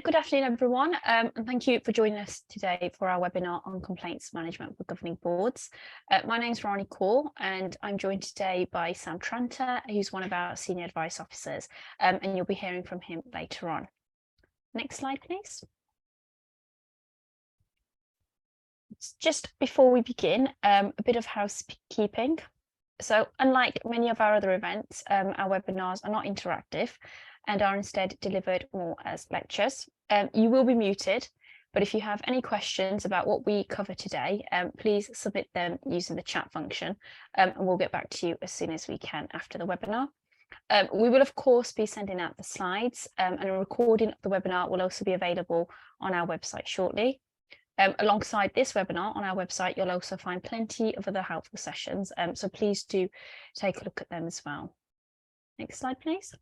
Good afternoon, everyone, and thank you for joining us today for our webinar on complaints management for governing boards. My name is Rani Kaur, and I'm joined today by Sam Tranter, who's one of our senior advice officers, and you'll be hearing from him later on. Next slide, please. Just before we begin, a bit of housekeeping. So unlike many of our other events, our webinars are not interactive and are instead delivered more as lectures. You will be muted, but if you have any questions about what we cover today, please submit them using the chat function, and we'll get back to you as soon as we can after the webinar. We will, of course, be sending out the slides, and a recording of the webinar will also be available on our website shortly. Alongside this webinar on our website, you'll also find plenty of other helpful sessions, so please do take a look at them as well. Next slide, please.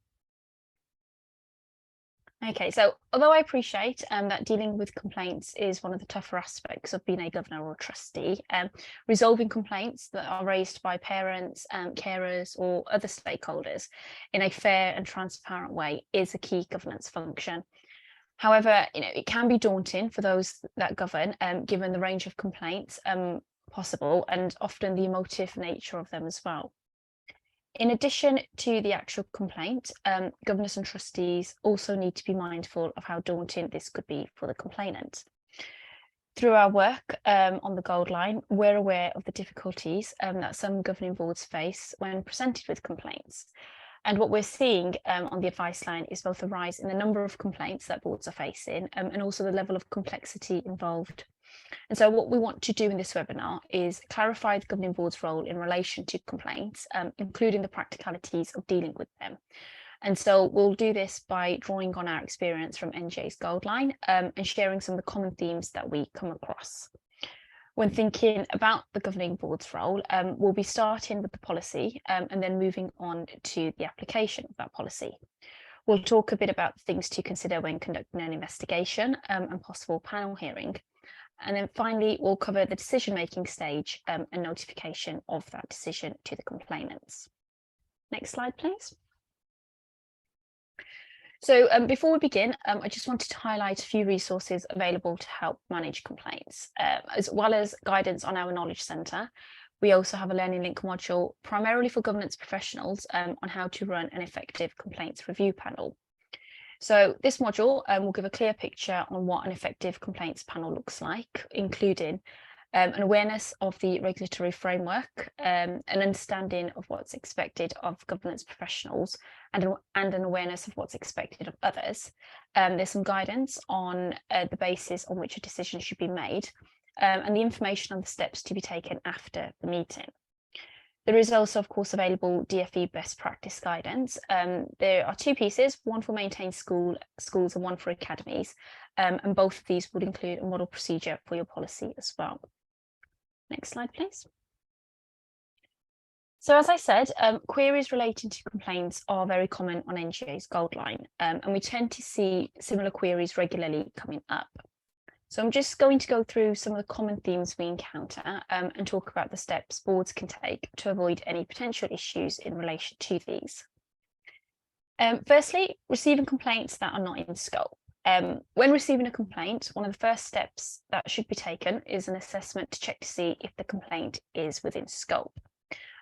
Okay, so although I appreciate that dealing with complaints is one of the tougher aspects of being a governor or trustee, resolving complaints that are raised by parents, carers or other stakeholders in a fair and transparent way is a key governance function. However, it can be daunting for those that govern, given the range of complaints possible and often the emotive nature of them as well. In addition to the actual complaint, governors and trustees also need to be mindful of how daunting this could be for the complainant. Through our work on the Gold Line, we're aware of the difficulties that some governing boards face when presented with complaints. And what we're seeing on the advice line is both a rise in the number of complaints that boards are facing and also the level of complexity involved. And so what we want to do in this webinar is clarify the governing board's role in relation to complaints, including the practicalities of dealing with them. And so we'll do this by drawing on our experience from NGA's Gold Line and sharing some of the common themes that we come across. When thinking about the governing board's role, we'll be starting with the policy and then moving on to the application of that policy. We'll talk a bit about things to consider when conducting an investigation and possible panel hearing. And then finally, we'll cover the decision-making stage and notification of that decision to the complainants. Next slide, please. So before we begin, I just wanted to highlight a few resources available to help manage complaints, as well as guidance on our Knowledge Centre. We also have a Learning Link module primarily for governance professionals on how to run an effective complaints review panel. So this module will give a clear picture on what an effective complaints panel looks like, including an awareness of the regulatory framework, an understanding of what's expected of governance professionals, and an awareness of what's expected of others. There's some guidance on the basis on which a decision should be made, and the information on the steps to be taken after the meeting. There is also, of course, available DfE best practice guidance. There are two pieces, one for maintained schools and one for academies, and both of these would include a model procedure for your policy as well. Next slide, please. So as I said, queries relating to complaints are very common on NGA's Gold Line, and we tend to see similar queries regularly coming up. So I'm just going to go through some of the common themes we encounter and talk about the steps boards can take to avoid any potential issues in relation to these. Firstly, receiving complaints that are not in scope. When receiving a complaint, one of the first steps that should be taken is an assessment to check to see if the complaint is within scope.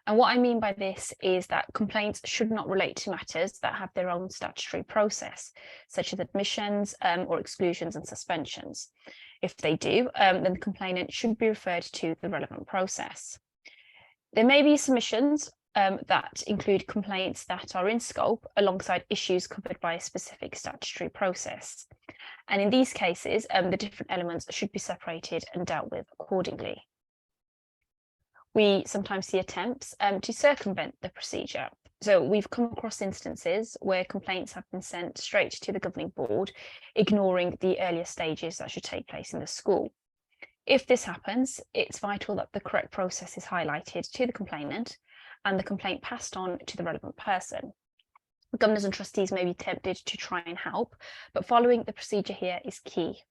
And what I mean by this is that complaints should not relate to matters that have their own statutory process, such as admissions or exclusions and suspensions. If they do, then the complainant should be referred to the relevant process. There may be submissions that include complaints that are in scope alongside issues covered by a specific statutory process. And in these cases, the different elements should be separated and dealt with accordingly. We sometimes see attempts to circumvent the procedure. So we've come across instances where complaints have been sent straight to the governing board, ignoring the earlier stages that should take place in the school. If this happens, it's vital that the correct process is highlighted to the complainant and the complaint passed on to the relevant person. Governors and trustees may be tempted to try and help, but following the procedure here is key.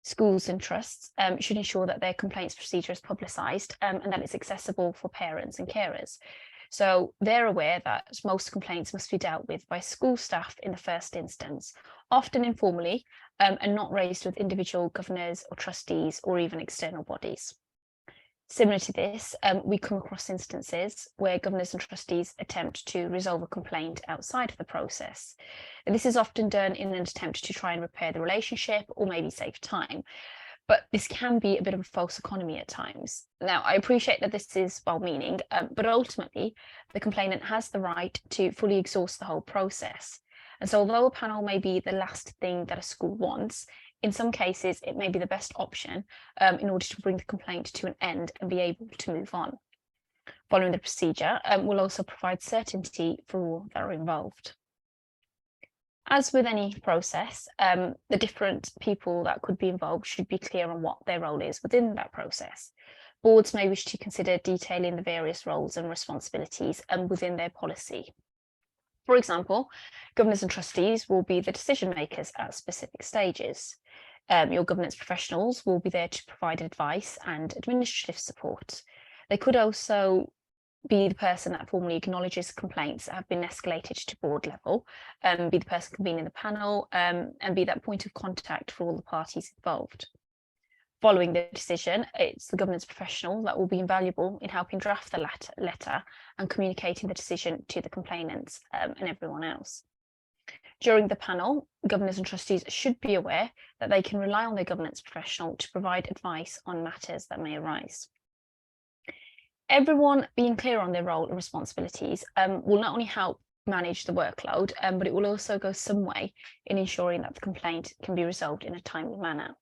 Schools and trusts should ensure that their complaints procedure is publicised and that it's accessible for parents and carers. So they're aware that most complaints must be dealt with by school staff in the first instance, often informally, and not raised with individual governors or trustees or even external bodies. Similar to this, we come across instances where governors and trustees attempt to resolve a complaint outside of the process. And this is often done in an attempt to try and repair the relationship or maybe save time. But this can be a bit of a false economy at times. Now, I appreciate that this is well-meaning, but ultimately, the complainant has the right to fully exhaust the whole process. And so although a panel may be the last thing that a school wants, in some cases, it may be the best option in order to bring the complaint to an end and be able to move on. Following the procedure will also provide certainty for all that are involved. As with any process, the different people that could be involved should be clear on what their role is within that process. Boards may wish to consider detailing the various roles and responsibilities within their policy. For example, governors and trustees will be the decision makers at specific stages. Your governance professionals will be there to provide advice and administrative support. They could also be the person that formally acknowledges complaints that have been escalated to board level, be the person convening the panel, and be that point of contact for all the parties involved. Following the decision, it's the governance professional that will be invaluable in helping draft the letter and communicating the decision to the complainants and everyone else. During the panel, governors and trustees should be aware that they can rely on their governance professional to provide advice on matters that may arise. Everyone being clear on their role and responsibilities will not only help manage the workload, but it will also go some way in ensuring that the complaint can be resolved in a timely manner.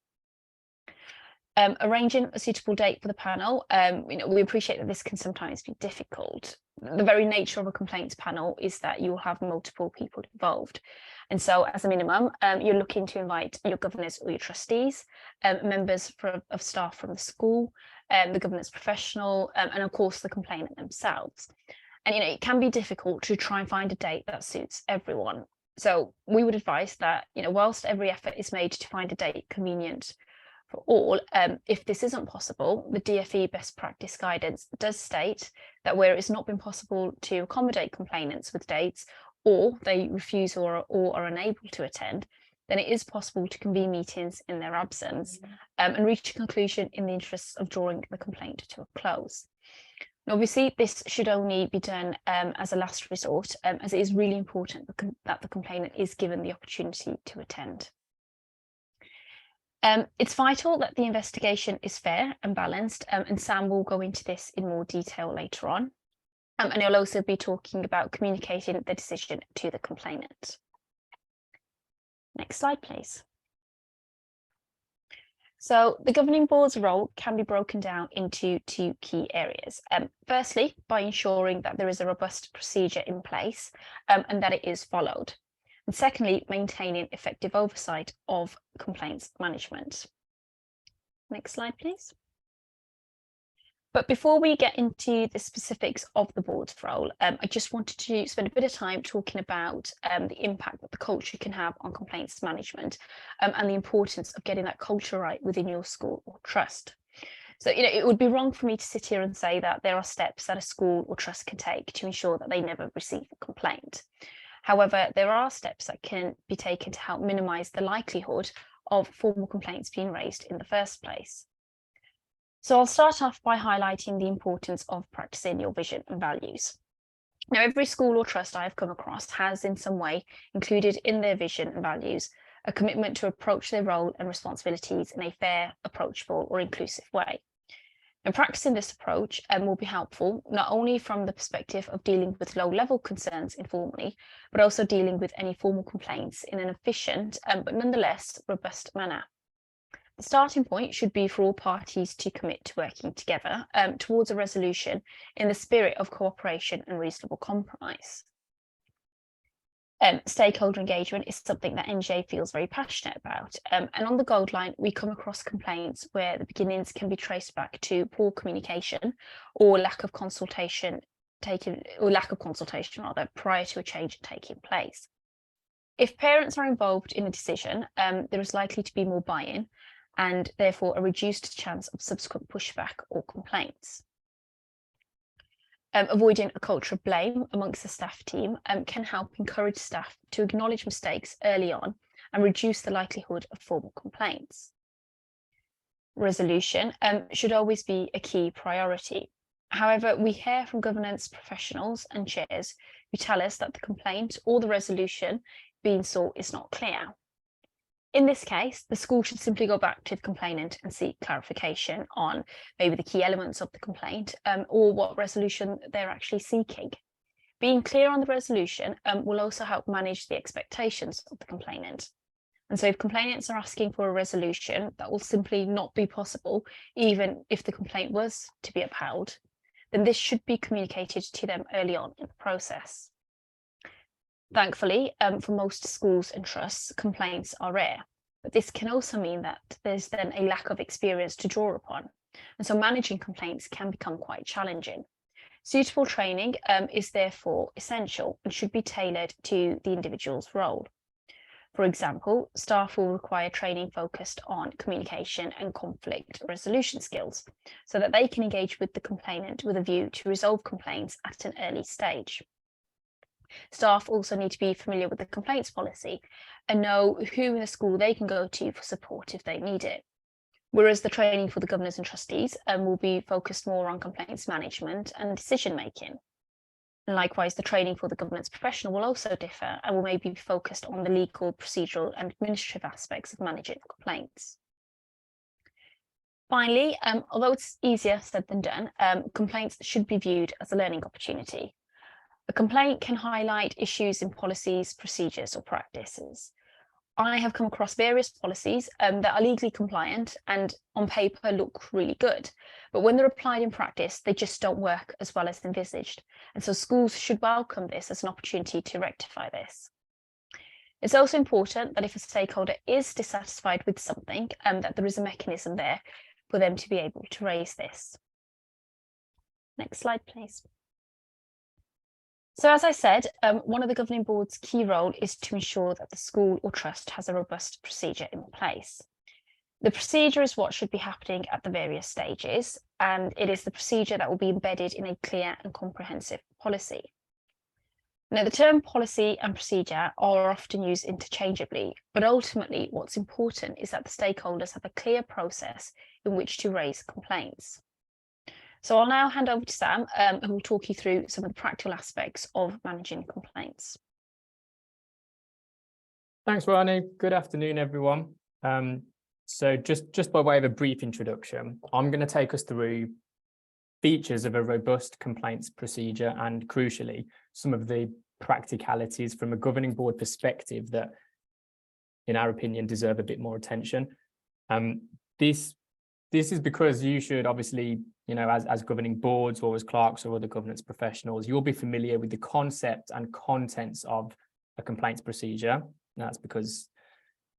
Arranging a suitable date for the panel, we appreciate that this can sometimes be difficult. The very nature of a complaints panel is that you will have multiple people involved. And so as a minimum, you're looking to invite your governors or your trustees, members of staff from the school, the governance professional, and of course the complainant themselves. And it can be difficult to try and find a date that suits everyone. So we would advise that, whilst every effort is made to find a date convenient for all, if this isn't possible, the DfE best practice guidance does state that where it's not been possible to accommodate complainants with dates, or they refuse or are unable to attend, then it is possible to convene meetings in their absence and reach a conclusion in the interests of drawing the complaint to a close. And obviously, this should only be done as a last resort, as it is really important that the complainant is given the opportunity to attend. It's vital that the investigation is fair and balanced, and Sam will go into this in more detail later on. And he'll also be talking about communicating the decision to the complainant. Next slide, please. So the governing board's role can be broken down into two key areas. Firstly, by ensuring that there is a robust procedure in place and that it is followed. And secondly, maintaining effective oversight of complaints management. Next slide, please. But before we get into the specifics of the board's role, I just wanted to spend a bit of time talking about the impact that the culture can have on complaints management and the importance of getting that culture right within your school or trust. So, it would be wrong for me to sit here and say that there are steps that a school or trust can take to ensure that they never receive a complaint. However, there are steps that can be taken to help minimise the likelihood of formal complaints being raised in the first place. So I'll start off by highlighting the importance of practicing your vision and values. Now, every school or trust I have come across has in some way included in their vision and values a commitment to approach their role and responsibilities in a fair, approachable or inclusive way. And practicing this approach will be helpful not only from the perspective of dealing with low-level concerns informally, but also dealing with any formal complaints in an efficient but nonetheless robust manner. The starting point should be for all parties to commit to working together towards a resolution in the spirit of cooperation and reasonable compromise. Stakeholder engagement is something that NJ feels very passionate about. And on the Gold Line, we come across complaints where the beginnings can be traced back to poor communication or lack of consultation prior to a change taking place. If parents are involved in a decision, there is likely to be more buy-in and therefore a reduced chance of subsequent pushback or complaints. Avoiding a culture of blame amongst the staff team can help encourage staff to acknowledge mistakes early on and reduce the likelihood of formal complaints. Resolution should always be a key priority. However, we hear from governance professionals and chairs who tell us that the complaint or the resolution being sought is not clear. In this case, the school should simply go back to the complainant and seek clarification on maybe the key elements of the complaint or what resolution they're actually seeking. Being clear on the resolution will also help manage the expectations of the complainant. And so if complainants are asking for a resolution that will simply not be possible, even if the complaint was to be upheld, then this should be communicated to them early on in the process. Thankfully, for most schools and trusts, complaints are rare, but this can also mean that there's then a lack of experience to draw upon. And so managing complaints can become quite challenging. Suitable training is therefore essential and should be tailored to the individual's role. For example, staff will require training focused on communication and conflict resolution skills so that they can engage with the complainant with a view to resolve complaints at an early stage. Staff also need to be familiar with the complaints policy and know who in the school they can go to for support if they need it. Whereas the training for the governors and trustees will be focused more on complaints management and decision making. And likewise, the training for the governance professional will also differ and will maybe be focused on the legal, procedural and administrative aspects of managing complaints. Finally, although it's easier said than done, complaints should be viewed as a learning opportunity. A complaint can highlight issues in policies, procedures or practices. I have come across various policies that are legally compliant and on paper look really good, but when they're applied in practice, they just don't work as well as envisaged. And so schools should welcome this as an opportunity to rectify this. It's also important that if a stakeholder is dissatisfied with something, that there is a mechanism there for them to be able to raise this. Next slide, please. So as I said, one of the governing board's key role is to ensure that the school or trust has a robust procedure in place. The procedure is what should be happening at the various stages, and it is the procedure that will be embedded in a clear and comprehensive policy. Now, the term policy and procedure are often used interchangeably, but ultimately what's important is that the stakeholders have a clear process in which to raise complaints. So I'll now hand over to Sam, who will talk you through some of the practical aspects of managing complaints. Thanks, Rani. Good afternoon, everyone. So just by way of a brief introduction, I'm going to take us through features of a robust complaints procedure and, crucially, some of the practicalities from a governing board perspective that, in our opinion, deserve a bit more attention. This is because you should obviously, as governing boards or as clerks or other governance professionals, you'll be familiar with the concept and contents of a complaints procedure. That's because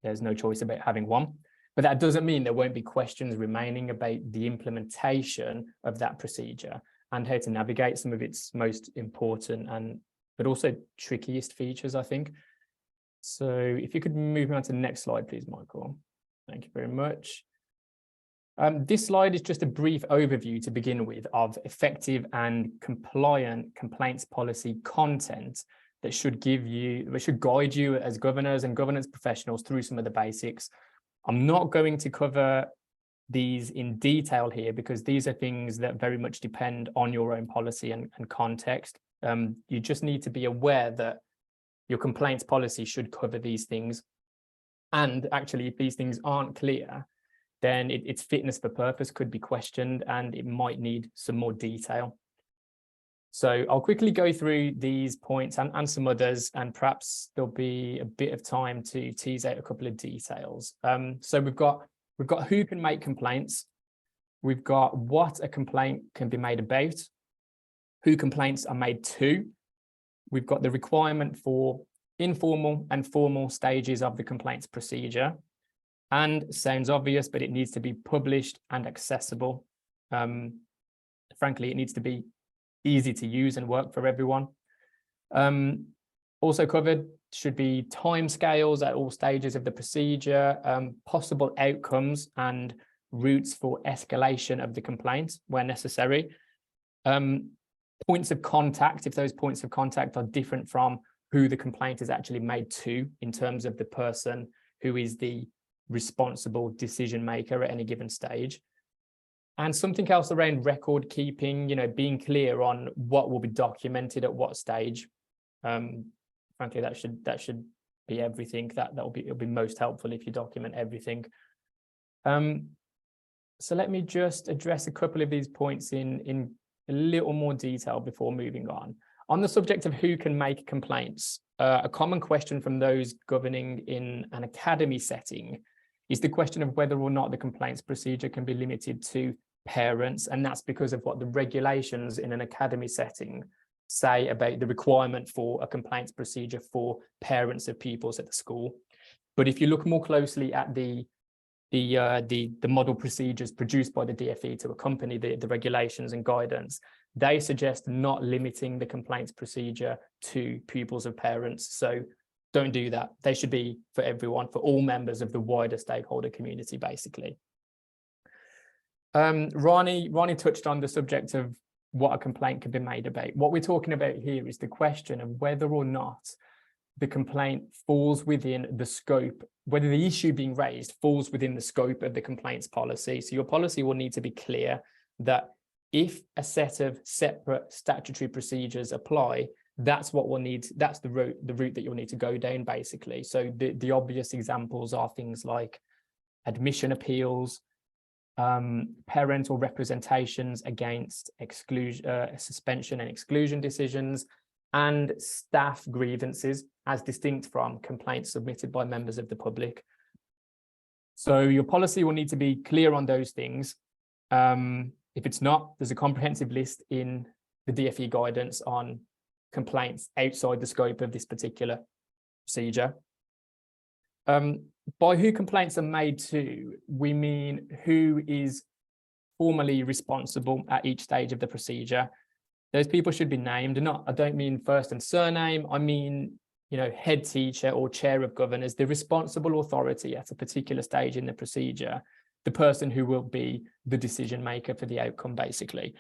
there's no choice about having one. But that doesn't mean there won't be questions remaining about the implementation of that procedure and how to navigate some of its most important but also trickiest features, I think. So if you could move me on to the next slide, please, Michael. Thank you very much. This slide is just a brief overview to begin with of effective and compliant complaints policy content that should guide you as governors and governance professionals through some of the basics. I'm not going to cover these in detail here because these are things that very much depend on your own policy and context. You just need to be aware that your complaints policy should cover these things. And actually, if these things aren't clear, then its fitness for purpose could be questioned and it might need some more detail. So I'll quickly go through these points and some others, and perhaps there'll be a bit of time to tease out a couple of details. So we've got who can make complaints. We've got what a complaint can be made about, who complaints are made to. We've got the requirement for informal and formal stages of the complaints procedure. And sounds obvious, but it needs to be published and accessible. Frankly, it needs to be easy to use and work for everyone. Also covered should be timescales at all stages of the procedure, possible outcomes and routes for escalation of the complaint where necessary. points of contact, if those points of contact are different from who the complaint is actually made to, in terms of the person who is the responsible decision maker at any given stage. And something else around record keeping, being clear on what will be documented at what stage. Frankly, that should be everything. It'll be most helpful if you document everything. So let me just address a couple of these points in a little more detail before moving on. On the subject of who can make complaints, a common question from those governing in an academy setting is the question of whether or not the complaints procedure can be limited to parents, and that's because of what the regulations in an academy setting say about the requirement for a complaints procedure for parents of pupils at the school. But if you look more closely at the model procedures produced by the DfE to accompany the regulations and guidance, they suggest not limiting the complaints procedure to pupils of parents. So don't do that. They should be for everyone, for all members of the wider stakeholder community, basically. Ronnie touched on the subject of what a complaint can be made about. What we're talking about here is the question of whether or not the complaint falls within the scope, whether the issue being raised falls within the scope of the complaints policy. So your policy will need to be clear that if a set of separate statutory procedures apply, that's what we'll need, that's the route that you'll need to go down, basically. So the obvious examples are things like admission appeals, parental representations against suspension and exclusion decisions, and staff grievances, as distinct from complaints submitted by members of the public. So your policy will need to be clear on those things. If it's not, there's a comprehensive list in the DfE guidance on complaints outside the scope of this particular procedure. By who complaints are made to, we mean who is formally responsible at each stage of the procedure. Those people should be named. I don't mean first and surname. I mean, head teacher or chair of governors, the responsible authority at a particular stage in the procedure, the person who will be the decision maker for the outcome, basically.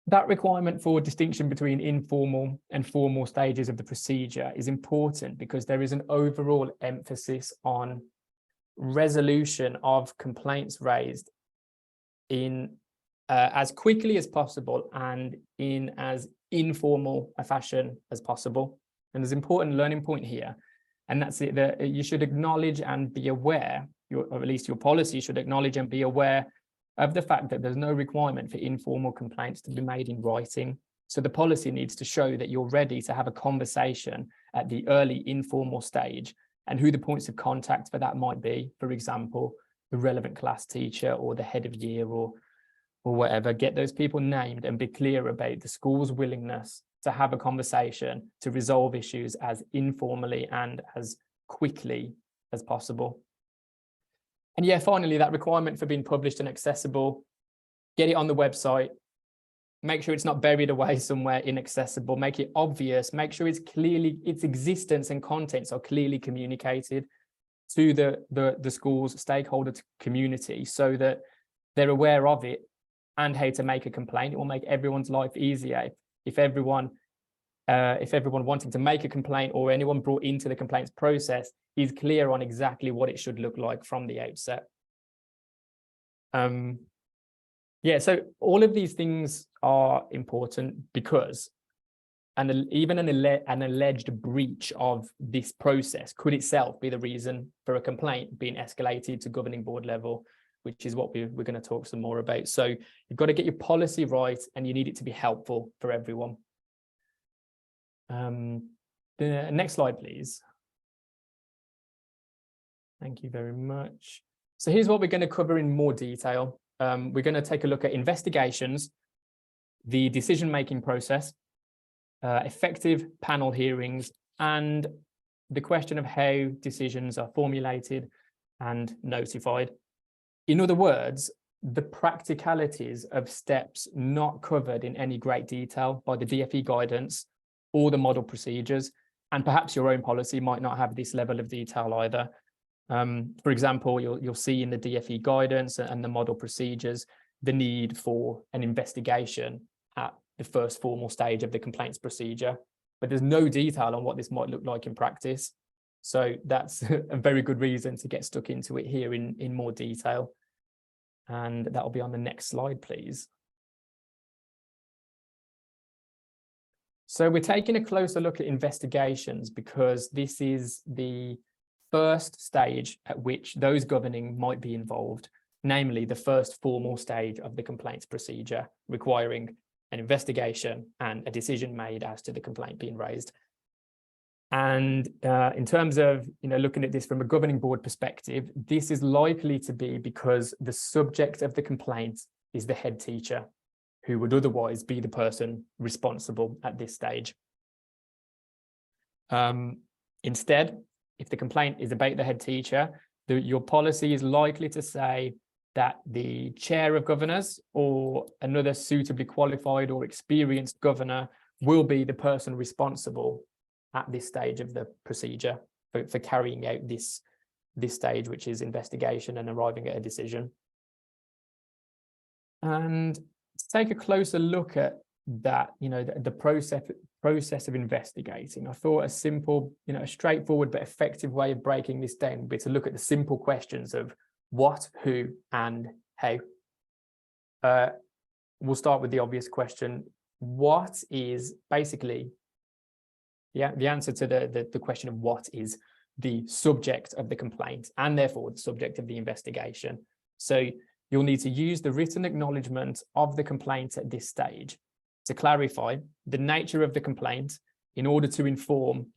That requirement for distinction between informal and formal stages of the procedure is important because there is an overall emphasis on resolution of complaints raised in as quickly as possible and in as informal a fashion as possible. And there's an important learning point here, and that's it, that you should acknowledge and be aware, or at least your policy should acknowledge and be aware of the fact that there's no requirement for informal complaints to be made in writing. So the policy needs to show that you're ready to have a conversation at the early informal stage, and who the points of contact for that might be. For example, the relevant class teacher or the head of year or whatever. Get those people named and be clear about the school's willingness to have a conversation to resolve issues as informally and as quickly as possible. And yeah, finally, that requirement for being published and accessible, get it on the website, make sure it's not buried away somewhere inaccessible, make it obvious, make sure its existence and contents are clearly communicated to the school's stakeholder community so that they're aware of it and how to make a complaint. It will make everyone's life easier if everyone wanting to make a complaint or anyone brought into the complaints process is clear on exactly what it should look like from the outset. Yeah, so all of these things are important because even an alleged breach of this process could itself be the reason for a complaint being escalated to governing board level, which is what we're going to talk some more about. So you've got to get your policy right and you need it to be helpful for everyone. The next slide, please. Thank you very much. So here's what we're going to cover in more detail. We're going to take a look at investigations, the decision-making process, effective panel hearings, and the question of how decisions are formulated and notified. In other words, the practicalities of steps not covered in any great detail by the DfE guidance or the model procedures, and perhaps your own policy might not have this level of detail either. For example, you'll see in the DfE guidance and the model procedures, the need for an investigation at the first formal stage of the complaints procedure, but there's no detail on what this might look like in practice. So that's a very good reason to get stuck into it here in more detail. And that'll be on the next slide, please. So we're taking a closer look at investigations because this is the first stage at which those governing might be involved, namely the first formal stage of the complaints procedure, requiring an investigation and a decision made as to the complaint being raised. And in terms of looking at this from a governing board perspective, this is likely to be because the subject of the complaint is the head teacher, who would otherwise be the person responsible at this stage. Instead, if the complaint is about the head teacher, your policy is likely to say that the chair of governors or another suitably qualified or experienced governor will be the person responsible at this stage of the procedure for carrying out this stage, which is investigation and arriving at a decision. And to take a closer look at that, the process of investigating, I thought a simple, a straightforward but effective way of breaking this down would be to look at the simple questions of what, who, and how. We'll start with the obvious question. What is basically, the answer to the question of what is the subject of the complaint and therefore the subject of the investigation. So you'll need to use the written acknowledgement of the complaint at this stage to clarify the nature of the complaint in order to inform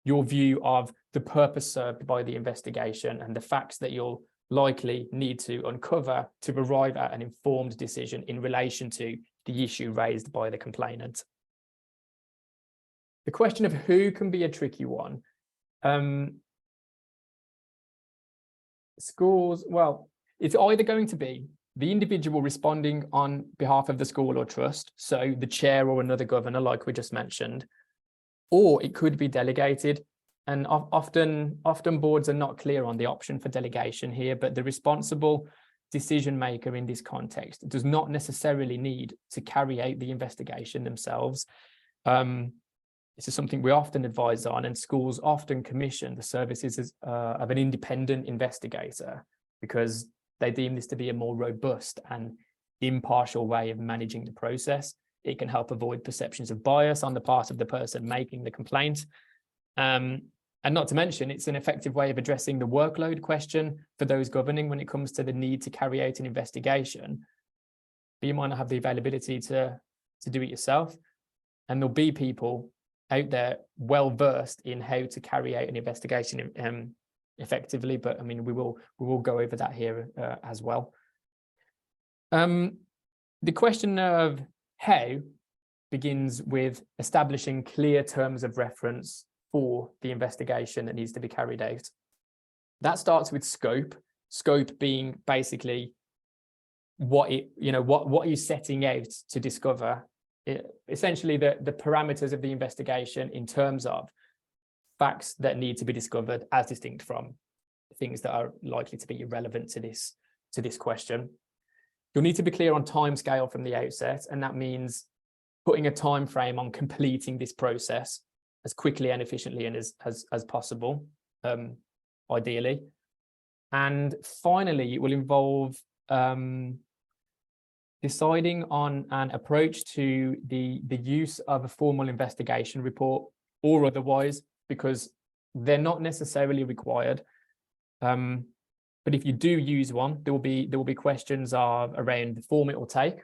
your view of the purpose served by the investigation and the facts that you'll likely need to uncover to arrive at an informed decision in relation to the issue raised by the complainant. The question of who can be a tricky one. Schools, well, it's either going to be the individual responding on behalf of the school or trust, so the chair or another governor, like we just mentioned, or it could be delegated. And often boards are not clear on the option for delegation here, but the responsible decision maker in this context does not necessarily need to carry out the investigation themselves. This is something we often advise on, and schools often commission the services of an independent investigator because they deem this to be a more robust and impartial way of managing the process. It can help avoid perceptions of bias on the part of the person making the complaint. And not to mention, it's an effective way of addressing the workload question for those governing when it comes to the need to carry out an investigation. But you might not have the availability to do it yourself. And there'll be people out there well-versed in how to carry out an investigation effectively. But I mean, we will go over that here as well. The question of how begins with establishing clear terms of reference for the investigation that needs to be carried out. That starts with scope being basically what are you setting out to discover, essentially the parameters of the investigation in terms of facts that need to be discovered as distinct from things that are likely to be irrelevant to this question. You'll need to be clear on timescale from the outset, and that means putting a time frame on completing this process as quickly and efficiently and as possible, ideally. And finally, it will involve deciding on an approach to the use of a formal investigation report or otherwise, because they're not necessarily required. But if you do use one, there will be questions around the form it will take,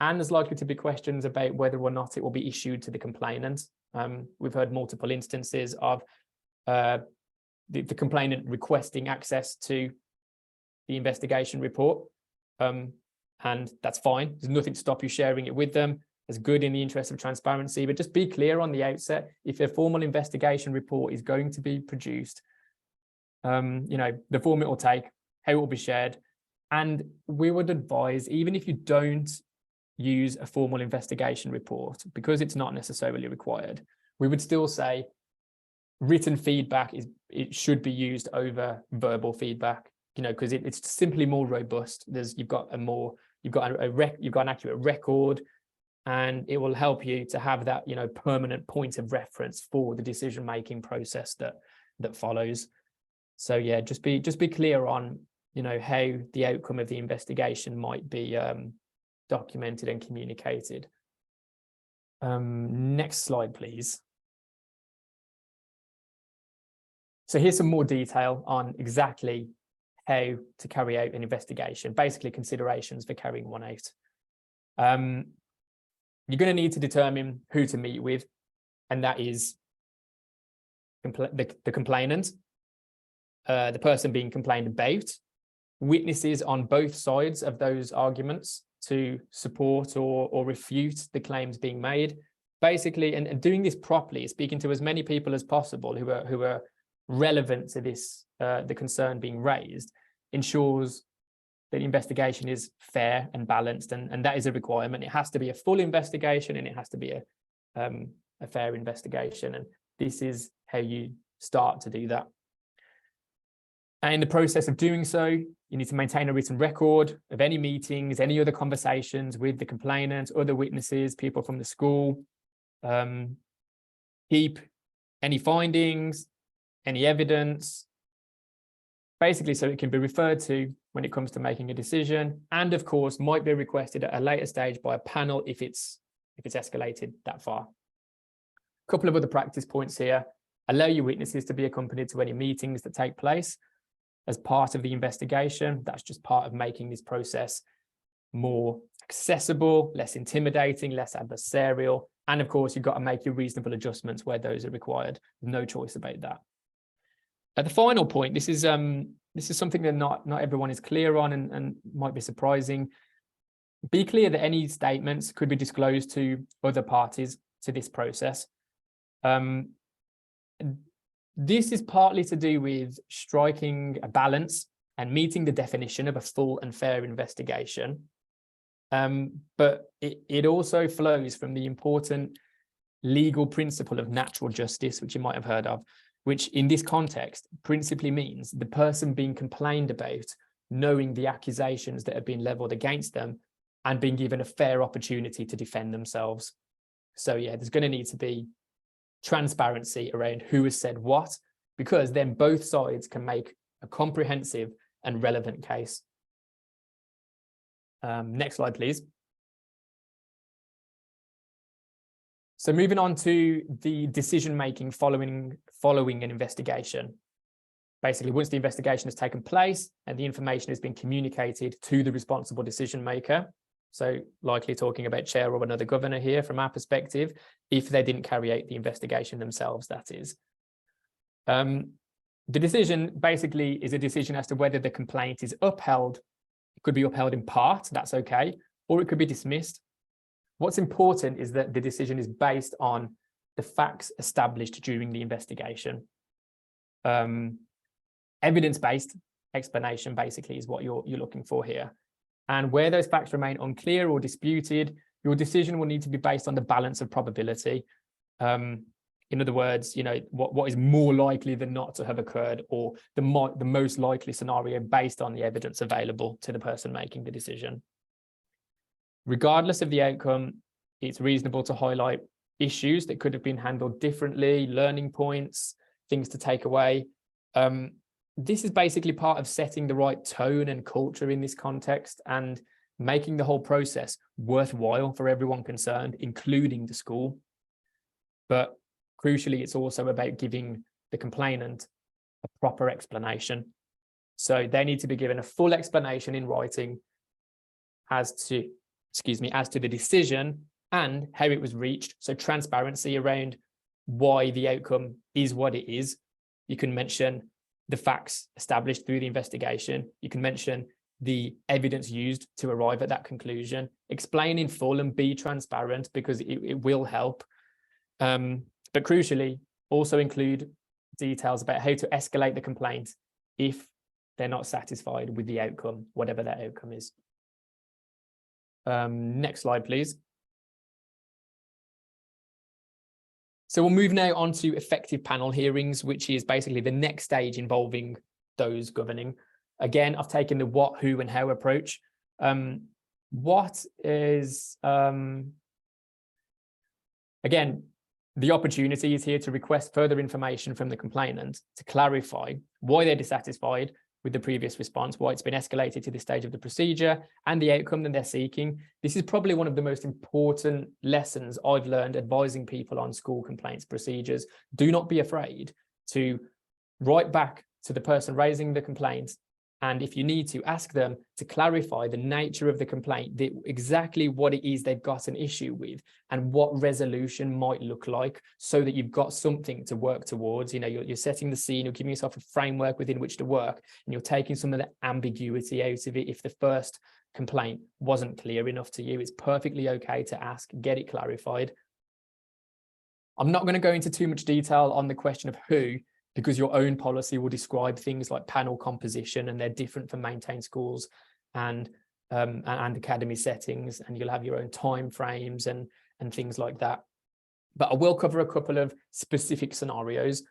and there's likely to be questions about whether or not it will be issued to the complainant. We've heard multiple instances of the complainant requesting access to the investigation report, and that's fine. There's nothing to stop you sharing it with them. It's good in the interest of transparency, but just be clear on the outset. If a formal investigation report is going to be produced, the form it will take, how it will be shared. And we would advise, even if you don't use a formal investigation report, because it's not necessarily required, we would still say written feedback it should be used over verbal feedback, because it's simply more robust. You've got a more you've got an accurate record, and it will help you to have that, you know, permanent point of reference for the decision-making process that follows. So yeah, just be clear on, you know, how the outcome of the investigation might be documented and communicated. Next slide, please. So here's some more detail on exactly how to carry out an investigation, basically considerations for carrying one out. You're going to need to determine who to meet with, and that is the complainant, the person being complained about, witnesses on both sides of those arguments to support or refute the claims being made, basically, and doing this properly, speaking to as many people as possible who are relevant to this, the concern being raised, ensures that the investigation is fair and balanced, and that is a requirement. It has to be a full investigation, and it has to be a fair investigation, and this is how you start to do that. And in the process of doing so, you need to maintain a written record of any meetings, any other conversations with the complainant, other witnesses, people from the school. Keep any findings, any evidence, basically so it can be referred to when it comes to making a decision, and of course might be requested at a later stage by a panel if it's escalated that far. A couple of other practice points here. Allow your witnesses to be accompanied to any meetings that take place as part of the investigation. That's just part of making this process more accessible, less intimidating, less adversarial. And of course, you've got to make your reasonable adjustments where those are required. No choice about that. At the final point, this is something that not everyone is clear on, and might be surprising. Be clear that any statements could be disclosed to other parties to this process. This is partly to do with striking a balance and meeting the definition of a full and fair investigation. But it also flows from the important legal principle of natural justice, which you might have heard of, which in this context principally means the person being complained about knowing the accusations that have been leveled against them and being given a fair opportunity to defend themselves. So yeah, there's going to need to be transparency around who has said what, because then both sides can make a comprehensive and relevant case. Next slide, please. So moving on to the decision-making following an investigation. Basically, once the investigation has taken place and the information has been communicated to the responsible decision maker, so likely talking about chair or another governor here from our perspective, if they didn't carry out the investigation themselves, that is. The decision basically is a decision as to whether the complaint is upheld. It could be upheld in part, that's okay, or it could be dismissed. What's important is that the decision is based on the facts established during the investigation. Evidence-based explanation basically is what you're looking for here. And where those facts remain unclear or disputed, your decision will need to be based on the balance of probability. In other words, you know, what is more likely than not to have occurred, or the most likely scenario based on the evidence available to the person making the decision. Regardless of the outcome, it's reasonable to highlight issues that could have been handled differently, learning points, things to take away. This is basically part of setting the right tone and culture in this context and making the whole process worthwhile for everyone concerned, including the school. But crucially, it's also about giving the complainant a proper explanation. So they need to be given a full explanation in writing as to the decision and how it was reached. So transparency around why the outcome is what it is. You can mention the facts established through the investigation. You can mention the evidence used to arrive at that conclusion. Explain in full and be transparent, because it will help. But crucially, also include details about how to escalate the complaint if they're not satisfied with the outcome, whatever that outcome is. Next slide, please. So we'll move now on to effective panel hearings, which is basically the next stage involving those governing. Again, I've taken the what, who, and how approach. what is, again, the opportunity is here to request further information from the complainant to clarify why they're dissatisfied with the previous response, why it's been escalated to this stage of the procedure, and the outcome that they're seeking. This is probably one of the most important lessons I've learned advising people on school complaints procedures. Do not be afraid to write back to the person raising the complaint, and if you need to, ask them to clarify the nature of the complaint, exactly what it is they've got an issue with, and what resolution might look like, so that you've got something to work towards. You know, you're setting the scene, you're giving yourself a framework within which to work, and you're taking some of the ambiguity out of it. If the first complaint wasn't clear enough to you, it's perfectly okay to ask, get it clarified. I'm not going to go into too much detail on the question of who, because your own policy will describe things like panel composition, and they're different for maintained schools and academy settings, and you'll have your own time frames and things like that. But I will cover a couple of specific scenarios.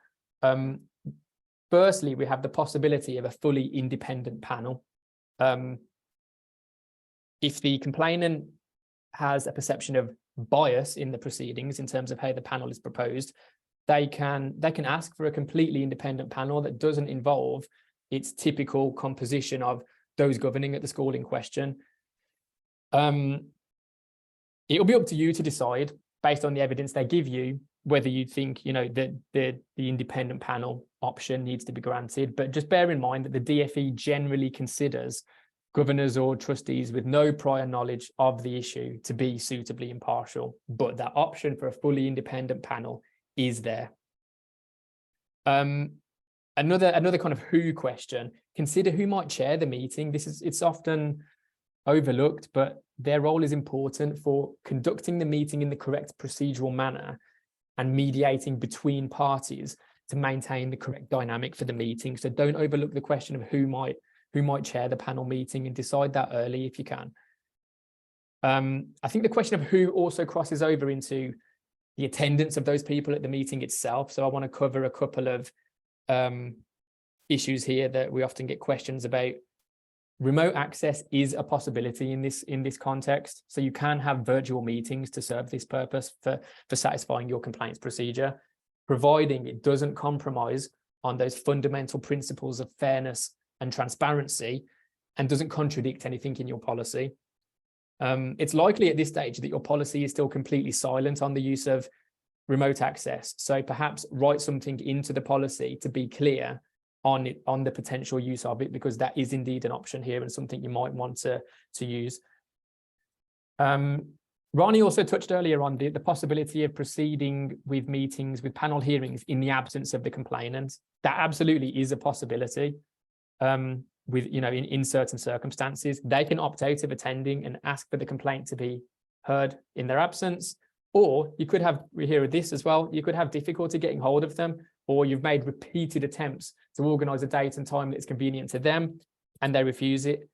Firstly, we have the possibility of a fully independent panel. If the complainant has a perception of bias in the proceedings in terms of how the panel is proposed, they can ask for a completely independent panel that doesn't involve its typical composition of those governing at the school in question. It'll be up to you to decide, based on the evidence they give you, whether you think, you know, that the independent panel option needs to be granted. But just bear in mind that the DfE generally considers governors or trustees with no prior knowledge of the issue to be suitably impartial, but that option for a fully independent panel is there. Another kind of who question, consider who might chair the meeting. It's often overlooked, but their role is important for conducting the meeting in the correct procedural manner and mediating between parties to maintain the correct dynamic for the meeting. So don't overlook the question of who might chair the panel meeting, and decide that early if you can. I think the question of who also crosses over into the attendance of those people at the meeting itself. So I want to cover a couple of issues here that we often get questions about. Remote access is a possibility in this context. So you can have virtual meetings to serve this purpose for satisfying your complaints procedure, providing it doesn't compromise on those fundamental principles of fairness and transparency and doesn't contradict anything in your policy. It's likely at this stage that your policy is still completely silent on the use of remote access. So perhaps write something into the policy to be clear on the potential use of it, because that is indeed an option here and something you might want to use. Ronnie also touched earlier on the possibility of proceeding with meetings, with panel hearings in the absence of the complainant. That absolutely is a possibility. With, you know, in certain circumstances, they can opt out of attending and ask for the complaint to be heard in their absence. Or you could have, we hear this as well, you could have difficulty getting hold of them, or you've made repeated attempts to organise a date and time that's convenient to them and they refuse it.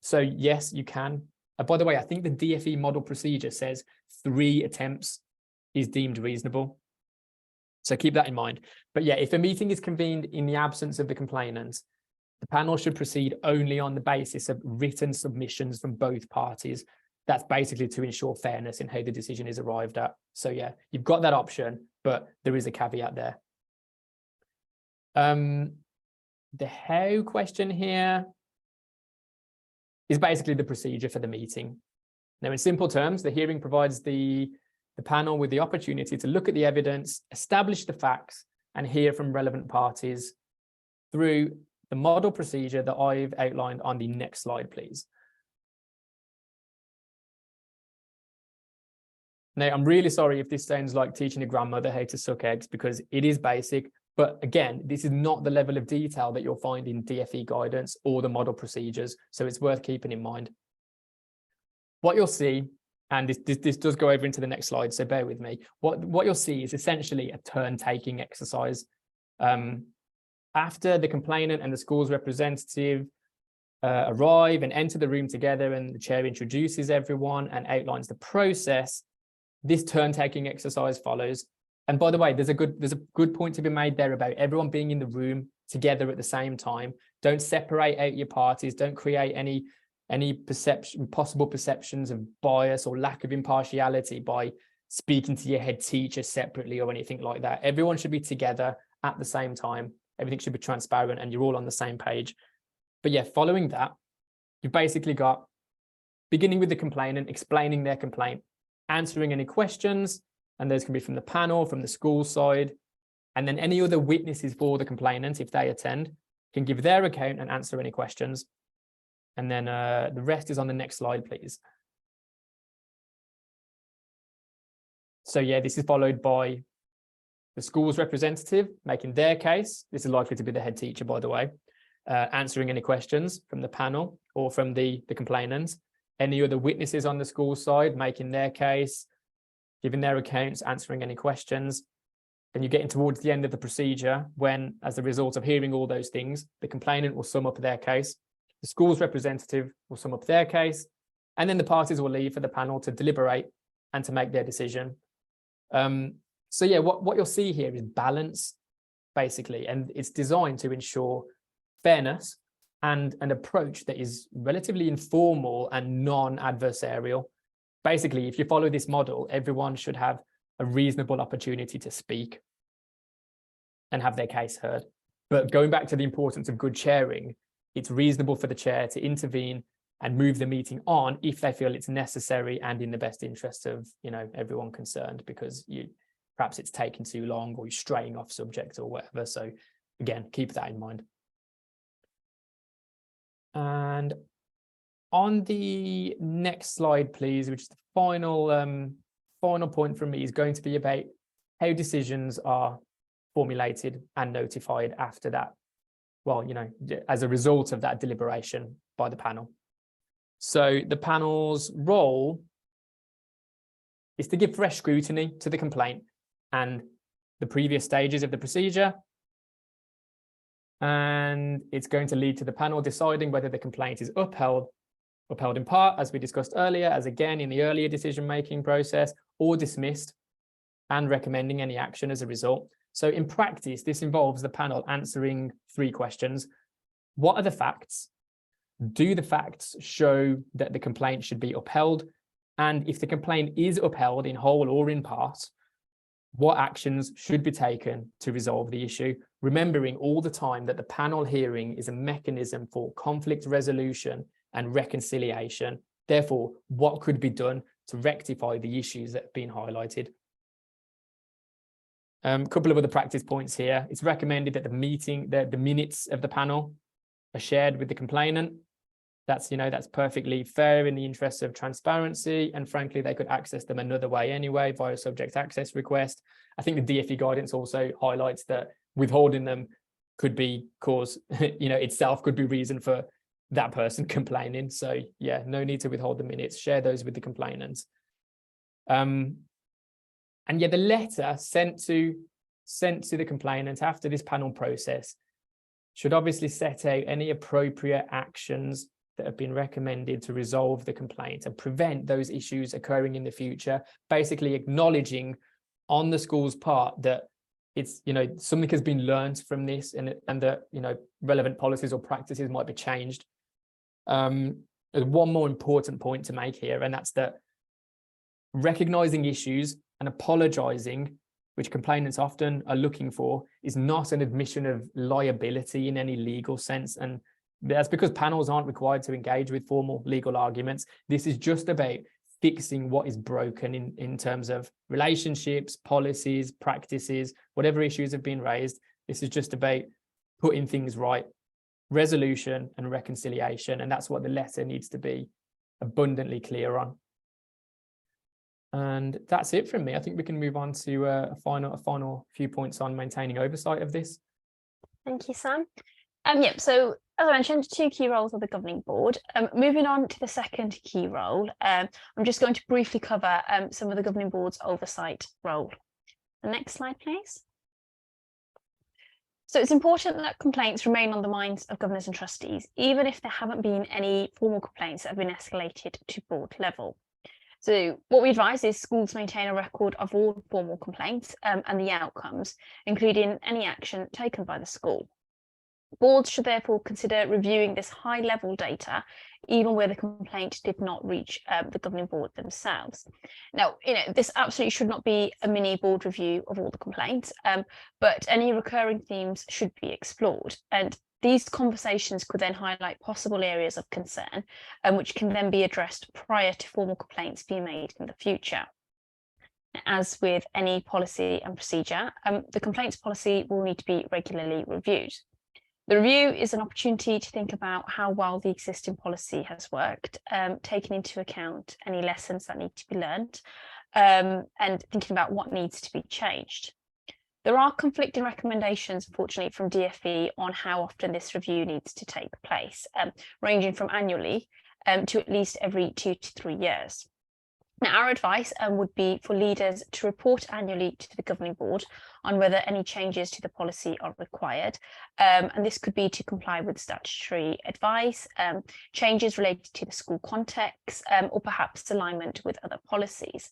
So yes, you can. By the way, I think the DfE model procedure says 3 attempts is deemed reasonable. So keep that in mind. But yeah, if a meeting is convened in the absence of the complainant, the panel should proceed only on the basis of written submissions from both parties. That's basically to ensure fairness in how the decision is arrived at. So yeah, you've got that option, but there is a caveat there. The how question here is basically the procedure for the meeting. Now, in simple terms, the hearing provides the panel with the opportunity to look at the evidence, establish the facts, and hear from relevant parties through the model procedure that I've outlined on the next slide, please. Now, I'm really sorry if this sounds like teaching a grandmother how to suck eggs, because it is basic. But again, this is not the level of detail that you'll find in DfE guidance or the model procedures. So it's worth keeping in mind. What you'll see, and this does go over into the next slide, so bear with me. What you'll see is essentially a turn-taking exercise. After the complainant and the school's representative arrive and enter the room together, and the chair introduces everyone and outlines the process, this turn-taking exercise follows. And by the way, there's a good point to be made there about everyone being in the room together at the same time. Don't separate out your parties. Don't create any any possible perceptions of bias or lack of impartiality by speaking to your head teacher separately or anything like that. Everyone should be together at the same time. Everything should be transparent and you're all on the same page. But yeah, following that, you've basically got beginning with the complainant, explaining their complaint, answering any questions, and those can be from the panel, from the school side, and then any other witnesses for the complainant, if they attend, can give their account and answer any questions. And then the rest is on the next slide, please. So yeah, this is followed by the school's representative making their case. This is likely to be the head teacher, by the way, answering any questions from the panel or from the complainant. Any other witnesses on the school side making their case, giving their accounts, answering any questions. Then you're getting towards the end of the procedure when, as a result of hearing all those things, the complainant will sum up their case, the school's representative will sum up their case, and then the parties will leave for the panel to deliberate and to make their decision. So yeah, what you'll see here is balance, basically, and it's designed to ensure fairness and an approach that is relatively informal and non-adversarial. Basically, if you follow this model, everyone should have a reasonable opportunity to speak and have their case heard. But going back to the importance of good chairing, it's reasonable for the chair to intervene and move the meeting on if they feel it's necessary and in the best interest of, you know, everyone concerned, because perhaps it's taking too long or you're straying off subject or whatever. So again, keep that in mind. And on the next slide, please, which is the final point from me, is going to be about how decisions are formulated and notified after that. Well, you know, as a result of that deliberation by the panel. So the panel's role is to give fresh scrutiny to the complaint and the previous stages of the procedure. And it's going to lead to the panel deciding whether the complaint is upheld in part, as we discussed earlier, as again in the earlier decision-making process, or dismissed, and recommending any action as a result. So in practice, this involves the panel answering 3 questions. What are the facts? Do the facts show that the complaint should be upheld? And if the complaint is upheld in whole or in part, what actions should be taken to resolve the issue? Remembering all the time that the panel hearing is a mechanism for conflict resolution and reconciliation. Therefore, what could be done to rectify the issues that have been highlighted? A couple of other practice points here. It's recommended that the minutes of the panel are shared with the complainant. That's, you know, that's perfectly fair in the interests of transparency. And frankly, they could access them another way anyway via subject access request. I think the DfE guidance also highlights that withholding them could be itself could be reason for that person complaining. So yeah, no need to withhold the minutes, share those with the complainants. And yeah, the letter sent to the complainant after this panel process should obviously set out any appropriate actions that have been recommended to resolve the complaint and prevent those issues occurring in the future, basically acknowledging on the school's part that it's, you know, something has been learned from this and that, you know, relevant policies or practices might be changed. There's one more important point to make here, and that's that recognizing issues and apologizing, which complainants often are looking for, is not an admission of liability in any legal sense. And that's because panels aren't required to engage with formal legal arguments. This is just about fixing what is broken in terms of relationships, policies, practices, whatever issues have been raised. This is just about putting things right, resolution and reconciliation. And that's what the letter needs to be abundantly clear on. And that's it from me. I think we can move on to a final few points on maintaining oversight of this. Thank you, Sam. Yep, so as I mentioned, 2 key roles of the governing board. Moving on to the second key role, I'm just going to briefly cover some of the governing board's oversight role. The next slide, please. So it's important that complaints remain on the minds of governors and trustees, even if there haven't been any formal complaints that have been escalated to board level. So what we advise is schools maintain a record of all formal complaints and the outcomes, including any action taken by the school. Boards should therefore consider reviewing this high-level data, even where the complaint did not reach the governing board themselves. Now, this absolutely should not be a mini board review of all the complaints, but any recurring themes should be explored. And these conversations could then highlight possible areas of concern, which can then be addressed prior to formal complaints being made in the future. As with any policy and procedure, the complaints policy will need to be regularly reviewed. The review is an opportunity to think about how well the existing policy has worked, taking into account any lessons that need to be learned, and thinking about what needs to be changed. There are conflicting recommendations, unfortunately, from DfE on how often this review needs to take place, ranging from annually to at least every 2 to 3 years. Now, our advice would be for leaders to report annually to the governing board on whether any changes to the policy are required. And this could be to comply with statutory advice, changes related to the school context, or perhaps alignment with other policies.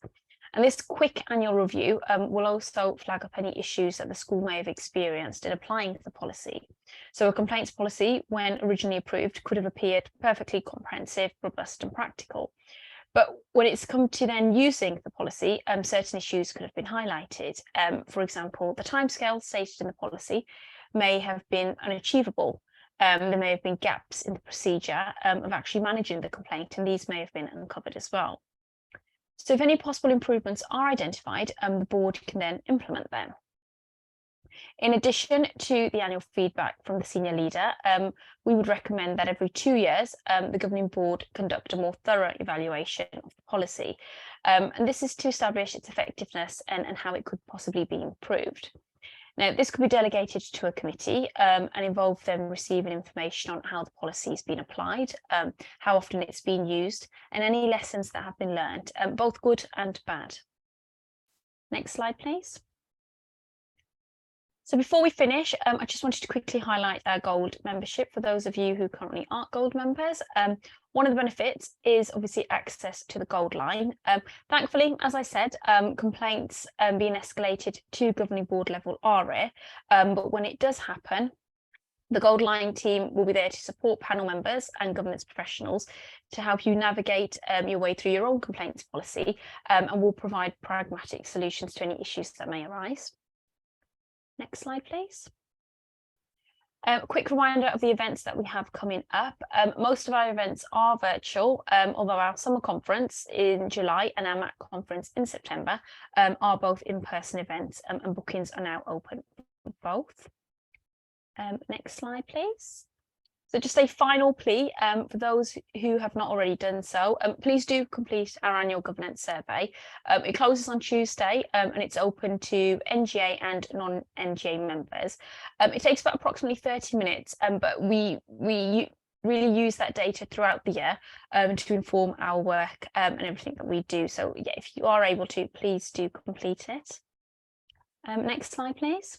And this quick annual review will also flag up any issues that the school may have experienced in applying the policy. So a complaints policy, when originally approved, could have appeared perfectly comprehensive, robust and practical. But when it's come to then using the policy, certain issues could have been highlighted. For example, the timescale stated in the policy may have been unachievable. There may have been gaps in the procedure of actually managing the complaint, and these may have been uncovered as well. So if any possible improvements are identified, the board can then implement them. In addition to the annual feedback from the senior leader, we would recommend that every 2 years, the governing board conduct a more thorough evaluation of the policy. And this is to establish its effectiveness and how it could possibly be improved. Now, this could be delegated to a committee and involve them receiving information on how the policy has been applied, how often it's been used, and any lessons that have been learned, both good and bad. Next slide, please. So before we finish, I just wanted to quickly highlight our gold membership for those of you who currently aren't gold members. One of the benefits is obviously access to the gold line. Thankfully, as I said, complaints being escalated to governing board level are rare, but when it does happen, the gold line team will be there to support panel members and governance professionals to help you navigate your way through your own complaints policy, and will provide pragmatic solutions to any issues that may arise. Next slide, please. A quick reminder of the events that we have coming up. Most of our events are virtual, although our summer conference in July and our MAC conference in September are both in-person events, and bookings are now open for both. Next slide, please. So just a final plea for those who have not already done so, please do complete our annual governance survey. It closes on Tuesday and it's open to NGA and non-NGA members. It takes about approximately 30 minutes, but we really use that data throughout the year to inform our work and everything that we do. So yeah, if you are able to, please do complete it. Next slide, please.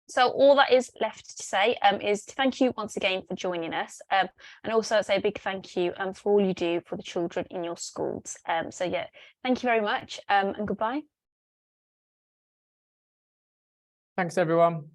So all that is left to say is to thank you once again for joining us, and also say a big thank you for all you do for the children in your schools. So yeah, thank you very much and goodbye. Thanks, everyone.